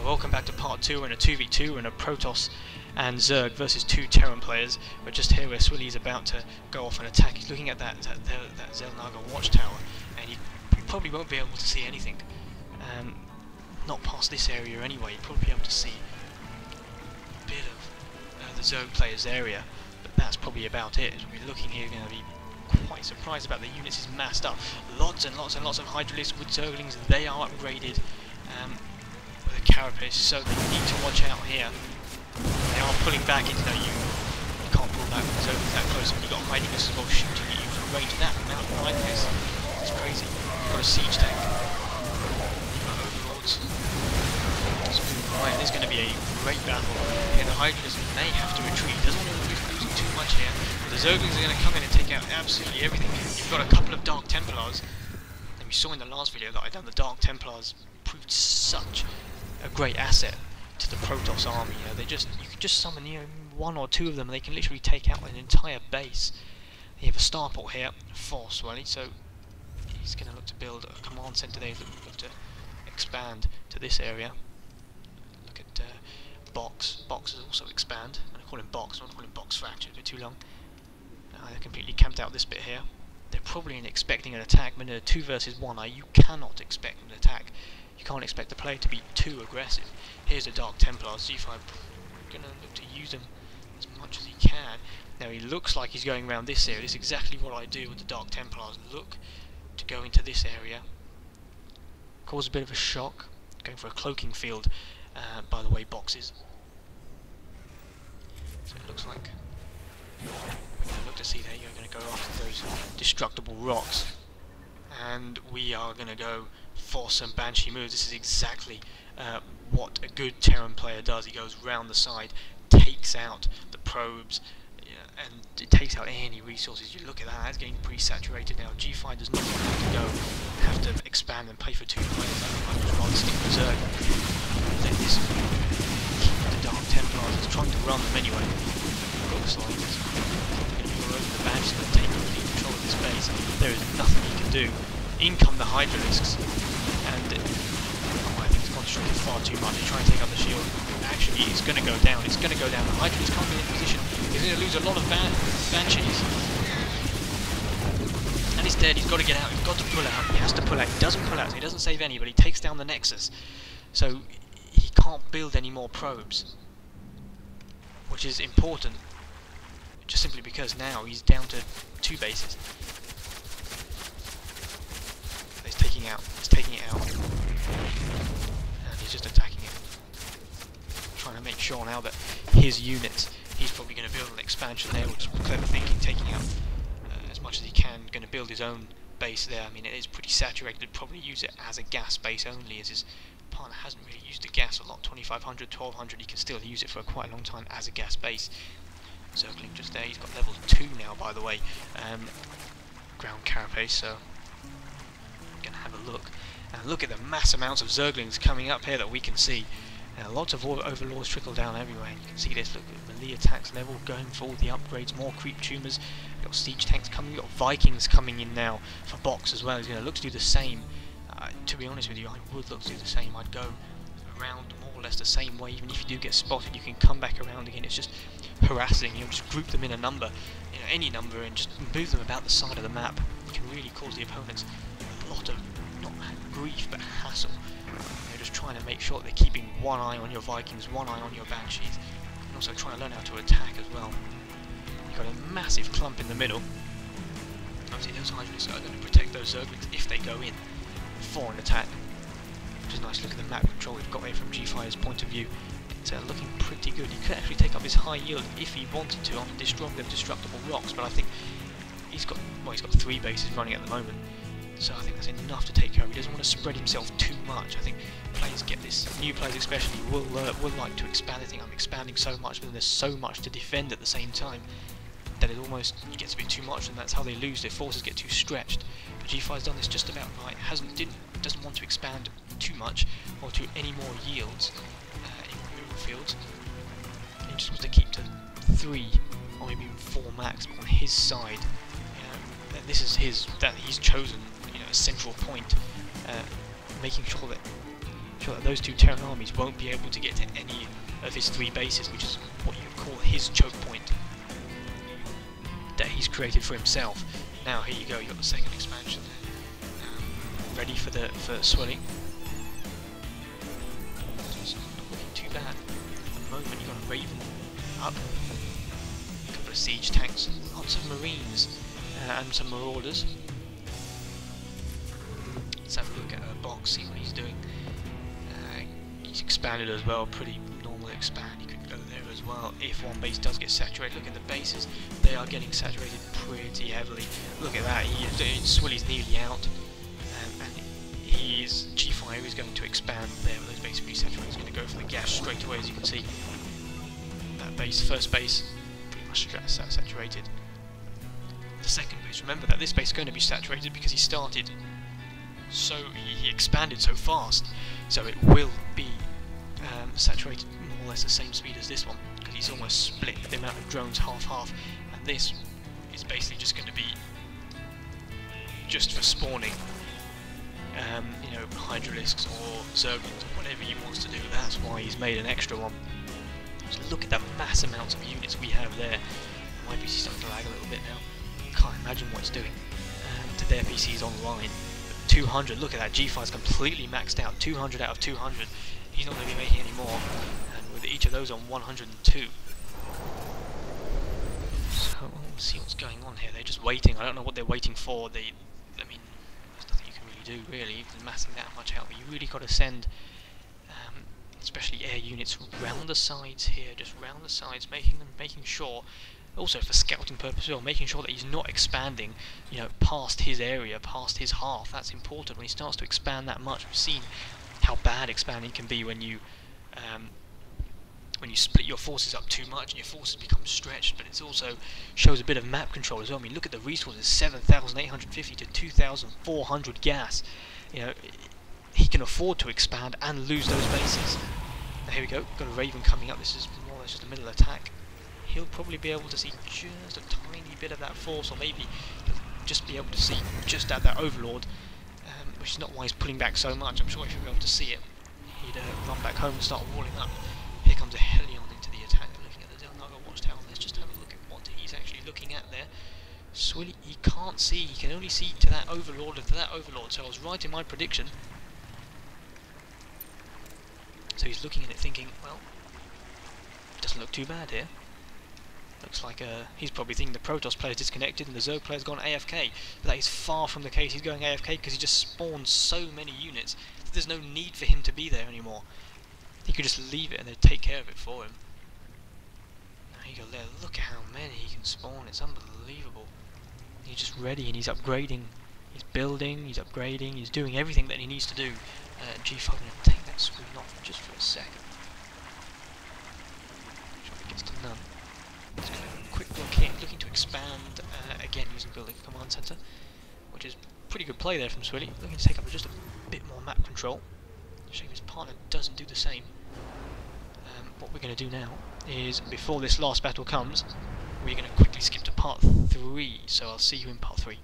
welcome back to part 2 in a 2v2 in a Protoss and Zerg versus 2 Terran players. We're just here where Swilly's about to go off and attack. He's looking at that Zelnaga watchtower, and he probably won't be able to see anything. Not past this area anyway. You'll probably be able to see a bit of the Zerg players' area, but that's probably about it. We're looking here, going to be quite surprised about the units. Is massed up. Lots and lots and lots of Hydralisks with Zerglings. They are upgraded. With a carapace, so they need to watch out here. They are pulling back into you can't pull back with Zerglings that close, and you've got Hydralisks as well shooting at you from range. That amount of Hydralisks, it's crazy. You've got a siege tank. You've got overlords. Right, there's going to be a great battle. Here the Hydralisks may have to retreat. Doesn't want to risk losing too much here. But the Zerglings are going to come in and take out absolutely everything. You've got a couple of Dark Templars. And we saw in the last video that I done the Dark Templars proved such a great asset to the Protoss army. You can just summon one or two of them, and they can literally take out an entire base. You have a starport here for Swelly, so he's going to look to build a command center there. He's look to expand to this area. Look at Box. Box is also expand. I'm going to call him Box. I don't want to call him Box Fracture. It's a bit too long. They're completely camped out this bit here. They're probably expecting an attack, but in a 2 versus 1, you cannot expect an attack. You can't expect the player to be too aggressive. Here's the Dark Templars. Gfire going to look to use them as much as he can. Now he looks like he's going around this area. This is exactly what I do with the Dark Templars. Look to go into this area. Cause a bit of a shock. Going for a cloaking field, by the way, boxes. So it looks like we're going to look to see there. You're going to go after those destructible rocks. And we are going to go for some Banshee moves. This is exactly what a good Terran player does. He goes round the side, takes out the probes, and it takes out any resources. You look at that, that's getting pretty saturated now. Gfire does not have to go, have to expand and pay for 2 players. I'd just rather stick with Zerg. Let this keep the Dark Templars. It's trying to run them anyway. Looks like it's going to be all over the Banshees and take complete control of this base. There is nothing he can do. In come the Hydralisks, and I think it's concentrated far too much. He's trying to take out the shield. Actually, it's going to go down. It's going to go down. The Hydralisk can't be in position. He's going to lose a lot of Banshees. And he's dead. He's got to get out. He's got to pull out. He has to pull out. He doesn't pull out, so he doesn't save any, but he takes down the Nexus. So he can't build any more probes, which is important, just simply because now he's down to 2 bases. He's taking it out, and he's just attacking it, trying to make sure now that his units, he's probably going to build an expansion there, which is clever thinking, taking out as much as he can, going to build his own base there. I mean, it is pretty saturated. He'd probably use it as a gas base only, as his partner hasn't really used the gas a lot. 2500, 1200, he can still use it for quite a long time as a gas base. Circling just there, he's got level 2 now, by the way, ground carapace, so going to have a look. And look at the mass amounts of Zerglings coming up here that we can see. Lots of overlords trickle down everywhere, and you can see this. Look at melee attacks level, going for all the upgrades, more creep tumors. You've got siege tanks coming, you've got Vikings coming in now for Box as well. He's going to look to do the same. To be honest with you, I would look to do the same. I'd go around more or less the same way. Even if you do get spotted, you can come back around again. It's just harassing. Just group them in a number, any number, and just move them about the side of the map. You can really cause the opponents a lot of, not grief, but hassle. They're just trying to make sure that they're keeping one eye on your Vikings, one eye on your Banshees, and also trying to learn how to attack as well. You've got a massive clump in the middle. Obviously those Hydralisks are going to protect those Zerglings if they go in for an attack. Which is nice. Look at the map control we've got here from Gfire's point of view. It's looking pretty good. He could actually take up his high yield if he wanted to on destructible rocks, but I think he's got 3 bases running at the moment. So I think that's enough to take care of. He doesn't want to spread himself too much. I think players get this. New players especially will like to expand. I think I'm expanding so much, but then there's so much to defend at the same time that it almost gets a bit too much, and that's how they lose. Their forces get too stretched. But Gfire's done this just about right. Doesn't want to expand too much or to any more yields in removal fields. He just wants to keep to 3 or maybe even 4 max. But on his side, this is he's chosen a central point, making sure sure that those two Terran armies won't be able to get to any of his 3 bases, which is what you call his choke point that he's created for himself. Now here you go, you've got the second expansion there, ready for swelling. It's not looking too bad. At the moment you've got a Raven up, a couple of siege tanks, lots of Marines, and some Marauders. Let's have a look at Box, see what he's doing. He's expanded as well, pretty normal expand. He could go there as well if one base does get saturated. Look at the bases, they are getting saturated pretty heavily. Look at that, Swilly's nearly out, and Gfire is going to expand there. Those bases pretty saturated. He's going to go for the gas straight away, as you can see. That base, first base, pretty much saturated. The second base, remember that this base is going to be saturated because he started so he expanded so fast, so it will be saturated more or less the same speed as this one, because he's almost split the amount of drones half, and this is basically just going to be just for spawning, you know, Hydralisks or Zerglings or whatever he wants to do. That's why he's made an extra one. So look at the mass amounts of units we have there. My PC's starting to lag a little bit now. Can't imagine what it's doing to their PCs online. 200, look at that, Gfire's completely maxed out, 200 out of 200, he's not going to be making any more, and with each of those on 102. So, we'll see what's going on here. They're just waiting, I don't know what they're waiting for. I mean, there's nothing you can really do, really, even massing that much out, but you really got to send, especially air units, round the sides here, just round the sides, making sure, also for scouting purposes, or making sure that he's not expanding, you know, past his area, past his half. That's important. When he starts to expand that much, we've seen how bad expanding can be when you split your forces up too much and your forces become stretched. But it also shows a bit of map control as well. I mean, look at the resources: 7,850 to 2,400 gas. You know, he can afford to expand and lose those bases. Now, here we go. Got a Raven coming up. This is more or less just a middle attack. He'll probably be able to see just a tiny bit of that force, or maybe just be able to see just at that Overlord, which is not why he's pulling back so much. I'm sure if he'd be able to see it, he'd run back home and start walling up. Here comes a Helion into the attack. They're looking at the Delnaga Watchtower. Let's just have a look at what he's actually looking at there. Swilly, he can't see. He can only see to that Overlord and to that Overlord. So I was right in my prediction. So he's looking at it thinking, well, it doesn't look too bad here. Looks like he's probably thinking the Protoss player's disconnected and the Zerg player's gone AFK. But that is far from the case. He's going AFK because he just spawned so many units that there's no need for him to be there anymore. He could just leave it and they'd take care of it for him. There you go there. Look at how many he can spawn. It's unbelievable. He's just ready and he's upgrading. He's building, he's upgrading, he's doing everything that he needs to do. G5, I'm going to take that screen off just for a second. Make sure it gets to none. Let's go a quick look here, looking to expand again using building command center, which is pretty good play there from Swilly. Looking to take up just a bit more map control. Shame his partner doesn't do the same. What we're going to do now is, before this last battle comes, we're going to quickly skip to part 3, so I'll see you in part 3.